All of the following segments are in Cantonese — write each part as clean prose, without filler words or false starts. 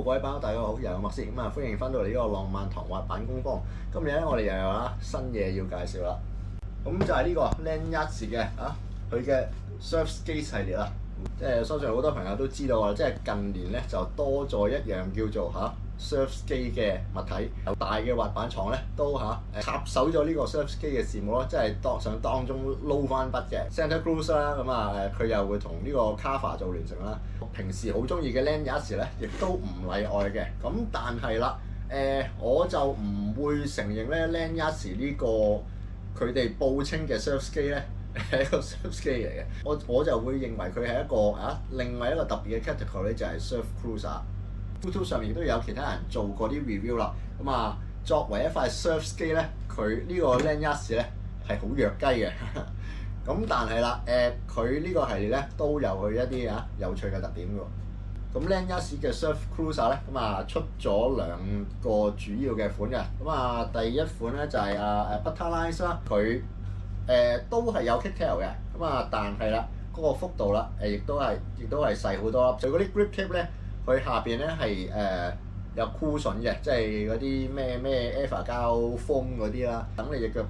各位班友大家好，又係麥斯咁啊，歡迎翻到嚟呢個浪漫堂滑板工坊。今日咧，我哋又有新嘢要介紹啦。咁就係呢個 Lanyards 嘅佢嘅 Surf Skate 系列啦。即係相信好多朋友都知道啊，即係近年咧就多咗一樣叫做Surf Skate 嘅物體，有大嘅滑板廠咧都插手咗呢個 Surf Skate 嘅事務咯，即係想當中撈翻筆嘅 Santa Cruz 啦，咁佢又會同呢個 Kava 做聯乘啦。平時好中意嘅 Lanyards 咧，亦都唔例外嘅。咁但係啦，我就唔會承認咧 Lanyards 呢個佢哋報稱嘅 Surf Skate 咧係一個 Surf Skate 嚟嘅。我就會認為佢係一個另外一個特別嘅 category 就係 Surf Cruiser。YouTube 上面亦都有其他人做過啲 review 啦。咁作為一塊 Surf Skate 咧，佢呢個 Lanyards 咧係好弱雞嘅。咁但係啦，佢呢個系列咧都有佢一啲有趣嘅特點㗎。咁 Lanyards 嘅 Surf Cruiser 咧，出咗兩個主要嘅款嘅。第一款咧就係Butterlines 啦，佢都係有 kicktail 嘅。但係啦，嗰個幅度啦，亦都係細好多。佢嗰啲 grip tip 咧，佢下邊咧係有 cushion 嘅，即係嗰啲咩 EVA 膠 foam 嗰啲啦，等你隻腳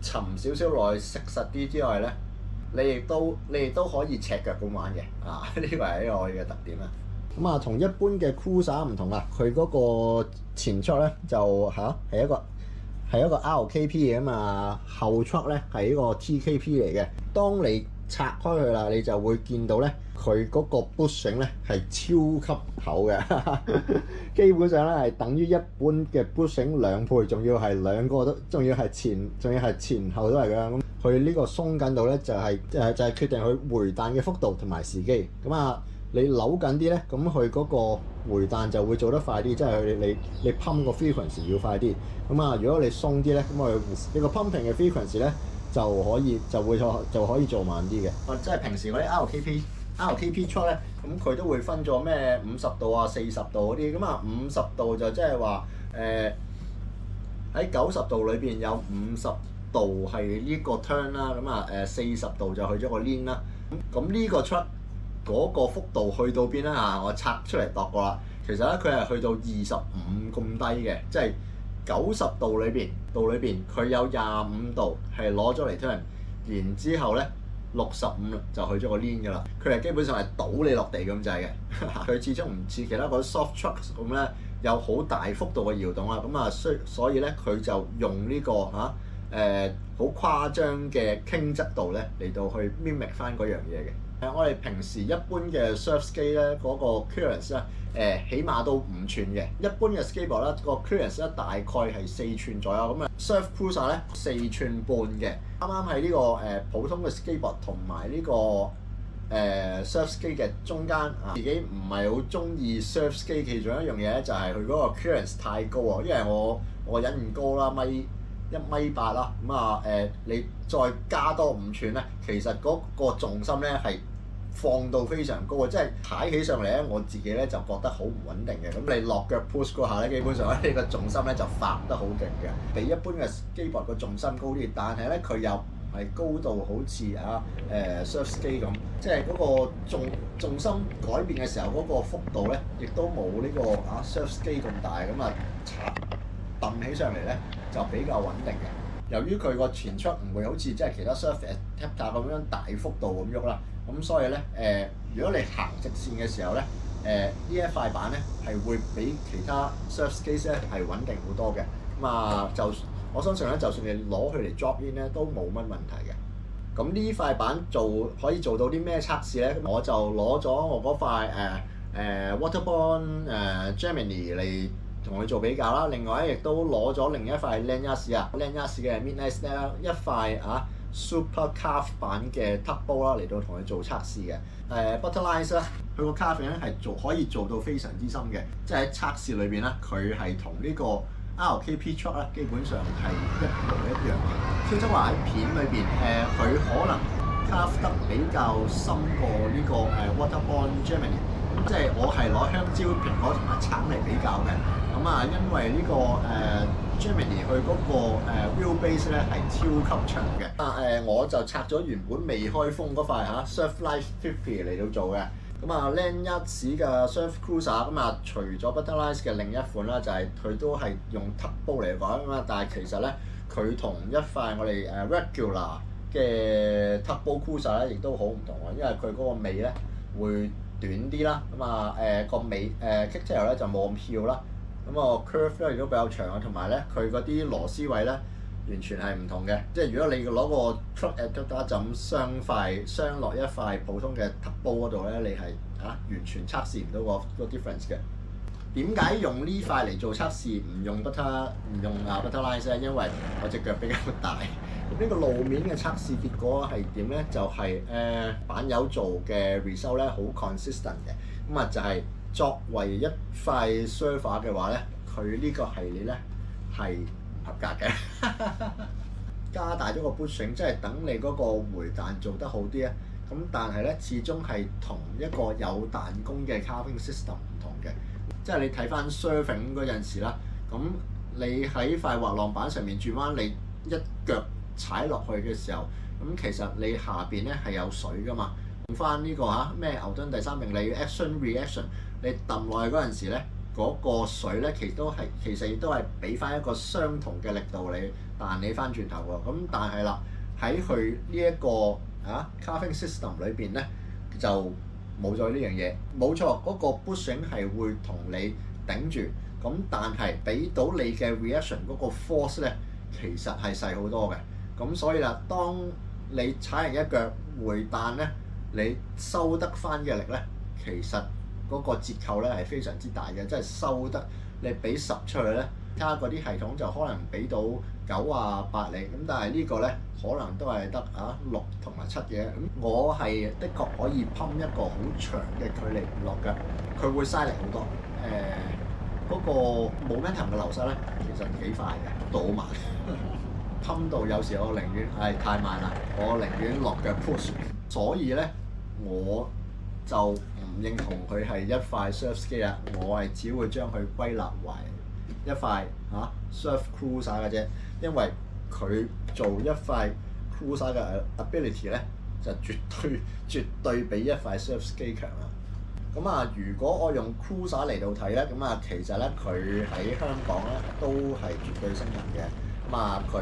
沉少少落去食實啲之外咧，你亦都可以赤腳咁玩嘅。呢個係一個我嘅特點啦。同一般嘅 Cruiser 唔同啦，佢嗰個前出咧就係一個 RKP 嘅嘛，後出咧係一個 TKP 嚟嘅。當你拆開佢啦，你就會見到咧，佢嗰個 bushing 咧係超級厚嘅，基本上咧係等於一般嘅 bushing 兩倍，仲要係兩個都，仲要係前後都係㗎。咁佢呢個鬆緊度咧就係決定佢回彈嘅幅度同埋時機。你扭緊啲咧，咁佢嗰個回彈就會做得快啲，即係你 pump 個 frequency 要快啲。如果你鬆啲咧，咁你個 pumping 嘅 frequency 咧就可以做慢啲嘅。即係平時嗰啲 RKP 出咧，咁佢都會分咗咩50度40度嗰啲。50度就即係話喺90度裏邊有50度係呢個 turn 啦。40度就去咗個 lean 啦。咁呢個出嗰個幅度去到邊咧？我拆出嚟度過啦。其實咧，佢係去到25咁低嘅，即係90度裏邊佢有25度係攞咗嚟 turn，然之後咧65就去咗個 lean 㗎啦。佢係基本上係倒你落地咁滯嘅。佢始終唔似其他嗰啲 soft trucks 咁咧，有好大幅度嘅搖動啦。所以咧，佢就用呢個好誇張嘅傾側度咧嚟到去 mimic 翻嗰樣嘢嘅。我哋平時一般嘅 surf skate 咧，嗰個 clearance 咧，起碼都5寸嘅。一般嘅 skateboard 咧，個 clearance 咧大概係4寸左右。surf cruiser 咧4寸半嘅。啱啱喺呢個普通嘅 skateboard 同埋呢個surf skate 嘅中間。自己唔係好中意 surf skate，其中一樣嘢咧就係佢嗰個 clearance 太高啊，因為我人唔高啦，1.8米啦。你再加多5寸咧，其實嗰個重心咧係放到非常高啊！即係踩起上嚟咧，我自己咧就覺得好唔穩定嘅。咁你落腳 push 嗰下咧，基本上咧你個重心咧就發得好勁嘅，比一般嘅 skateboard 個重心高啲，但係咧佢又唔係高到好似surf skate 咁，即係嗰個重心改變嘅時候嗰個幅度咧，亦都冇呢個surf skate 咁大。揼起上嚟咧就比較穩定嘅。由於佢個前出唔會好似即係其他 surf adapter 咁樣大幅度咁喐啦，咁所以咧如果你行直線嘅時候咧，呢一塊板咧係會比其他 surf skate 咧係穩定好多嘅。我相信咧，就算你攞佢嚟 drop in 咧都冇乜問題嘅。咁呢塊板可以做到啲咩測試咧？我就攞咗我嗰塊Waterborne Gemini 嚟同佢做比較啦。另外亦都攞咗另一塊 Lanyards 嘅 Midnight Snap 啦，一塊Super Carve 版嘅 tugboat 啦嚟到同佢做測試嘅。Butterlines 咧，佢個 carving 咧係可以做到非常之深嘅，即係喺測試裏邊咧，佢係同呢個 RKP truck 咧基本上係一模一樣嘅。即係話喺片裏邊佢可能 carve 得比較深過呢個Waterborne Gemini。即係我係攞香蕉、蘋果同埋橙嚟比較嘅。因為呢個Gemini 佢嗰個wheelbase 咧係超級長嘅。我就拆咗原本未開封嗰塊Surf Life 50嚟到做嘅。咁啊 Land Yachts 嘅 Surf Cruiser 咁啊，除咗 Butterflies 嘅另一款啦，就係佢都係用 tugboat 嚟講啊嘛，但係其實咧佢同一塊我哋regular 嘅 tugboat cruiser 咧，亦都好唔同喎，因為佢嗰個尾咧會短啲啦，咁啊個尾kicktail 咧就冇咁翹啦，咁個 curve 咧亦都比較長啊，同埋咧佢嗰啲螺絲位咧完全係唔同嘅，即係如果你攞個 truck adapter 就咁雙落一塊普通嘅 tugboat 嗰度咧，你係完全測試唔到個 difference 嘅。點解用呢塊嚟做測試，唔用 Butterflies 咧？因為我隻腳比較大。咁呢個路面嘅測試結果係點咧？就係板友做嘅 result 咧，好 consistent 嘅。咁啊就係作為一塊 surfer 嘅話咧，佢呢個系列咧係唔合格嘅。加大咗個 bushing，即係等你嗰個回彈做得好啲啊。咁但係咧，始終係同一個有彈弓嘅 carving system 唔同嘅。即係你睇翻 surfing 嗰陣時啦，咁你喺塊滑浪板上面轉彎，你一腳踩落去嘅時候，咁其實你下邊咧係有水噶嘛。用翻呢個咩牛頓第三定理 action reaction，你揼落去嗰陣時咧，嗰個水咧其實亦都係俾翻一個相同嘅力度你彈你翻轉頭喎。咁但係啦，喺佢呢一個carving system 裏邊咧就冇咗呢樣嘢，冇錯，嗰個 bushing 係會同你頂住，咁但係俾到你嘅 reaction 嗰個 force 咧，其實係細好多嘅。咁所以啦，當你踩人一腳回彈咧，你收得翻嘅力咧，其實嗰個折扣咧係非常之大嘅，即係收得你俾10出去咧，其他嗰啲系統就可能俾到9啊8厘，咁但係呢個咧可能都係得6同埋7嘅。咁我係的確可以噴一個好長嘅距離唔落腳，佢會嘥力好多。嗰個 momentum 嘅流失咧，其實幾快嘅，到好慢。噴到有時我寧願太慢啦，我寧願落腳 push。所以咧，我就唔認同佢係一塊 surf 機啦，我係只會將佢歸納為一塊surf cruiser 嘅啫，因為佢做一塊 cruiser 嘅 ability 咧，就絕對比一塊 surf 機強啦。咁啊，如果我用 cruiser 嚟到睇咧，咁啊其實咧佢喺香港咧都係絕對勝人嘅。咁啊佢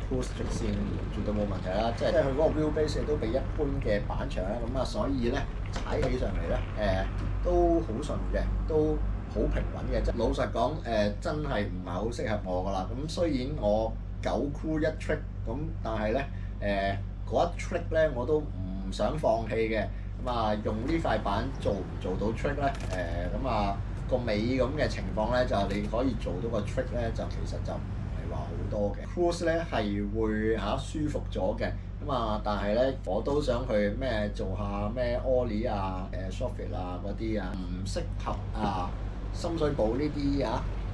cruise 直線絕對冇問題啦，即係佢嗰個 wheelbase 都比一般嘅板長啦。咁啊所以咧踩起上嚟咧都好順嘅，都好平穩嘅。老實講真係唔係好適合我㗎啦。咁雖然我9 crew 1 trick，咁但係咧嗰一 trick 咧我都唔想放棄嘅。咁啊用呢塊板做唔做到 trick 咧？咁啊個尾咁嘅情況咧，就你可以做到個 trick 咧，就其實就唔係話好多嘅。cruise 咧係會舒服咗嘅。咁啊但係咧我都想去做下咩 ollie soffit 嗰啲唔適合深水埗呢啲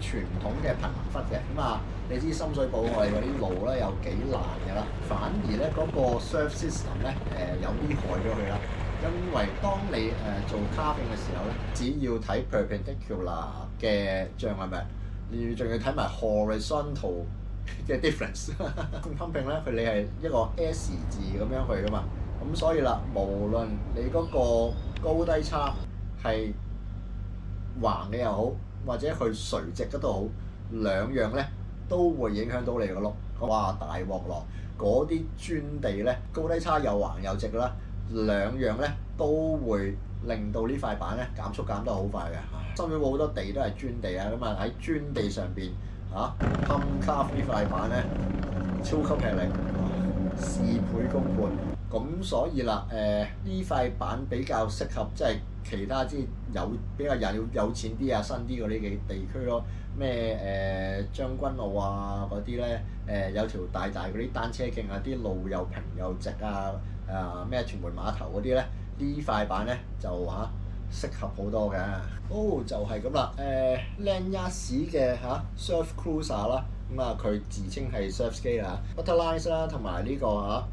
傳統嘅貧民窟嘅。咁啊你知深水埗我哋嗰啲路咧有幾難㗎啦，反而咧嗰個 surf system 咧有啲害咗佢啦。因為當你做 carving 嘅時候咧，只要睇 perpendicular 嘅障礙物，你仲要睇埋 horizontal 嘅 difference。pumping 咧，你係一個 S 字咁樣去噶嘛，咁所以啦，無論你嗰個高低差係橫嘅又好，或者去垂直嘅都好，兩樣咧都會影響到你個碌。哇！大鑊落嗰啲磚地咧，高低差又橫又直啦。兩樣咧都會令到呢塊板咧減速減得好快嘅。深水埗好多地都係磚地咁啊喺磚地上邊pump carve 呢塊板咧超級吃力，事倍功半。咁所以啦，呢塊板比較適合即係其他啲比較有錢啲新啲嗰啲嘅地區咯。將軍澳嗰啲咧，有條大嗰啲單車徑啲路又平又直屯門碼頭嗰啲咧，呢塊板咧就適合好多嘅。就係咁啦。Land Yachts 嘅surf cruiser 啦，咁佢自稱係 surf 機啦，Butterflies 啦，同埋呢個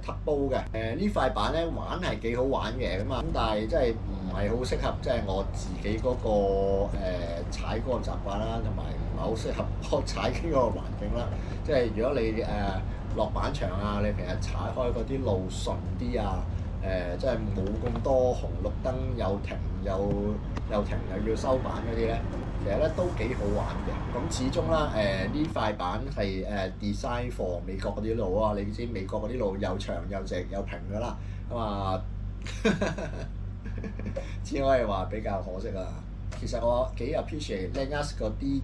tugboat 嘅。呢塊板咧玩係幾好玩嘅，咁但係真係唔係好適合即係我自己嗰個踩嗰個習慣啦，同埋唔係好適合我踩呢個環境啦。即係如果你落板場你平日踩開嗰啲路順啲即係冇咁多紅綠燈又停又停又要收板嗰啲咧，其實咧都幾好玩嘅。咁始終啦呢塊板係design for 美國嗰啲路啊，你知美國嗰啲路又長又直又平㗎啦，咁啊只可以話比較可惜啊。其實我幾 appreciate Lanyards 嗰啲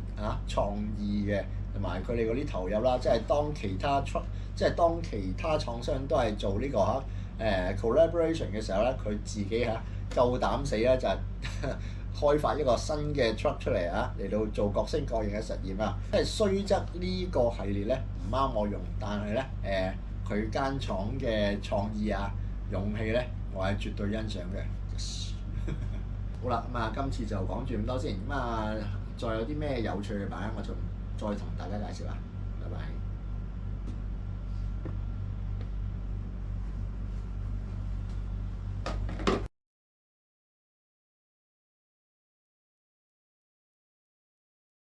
創意嘅，同埋佢哋嗰啲投入啦，即係當其他廠商都係做呢個collaboration 嘅時候咧，佢自己夠膽死咧就係開發一個新嘅 truck 出嚟嚟到做各式各樣嘅實驗啊！即係雖則呢個系列咧唔啱我用，但係咧佢間廠嘅創意勇氣咧，我係絕對欣賞嘅。好啦，咁今次就講住咁多先，再有啲咩有趣嘅版，我就再同大家介紹啦。拜拜。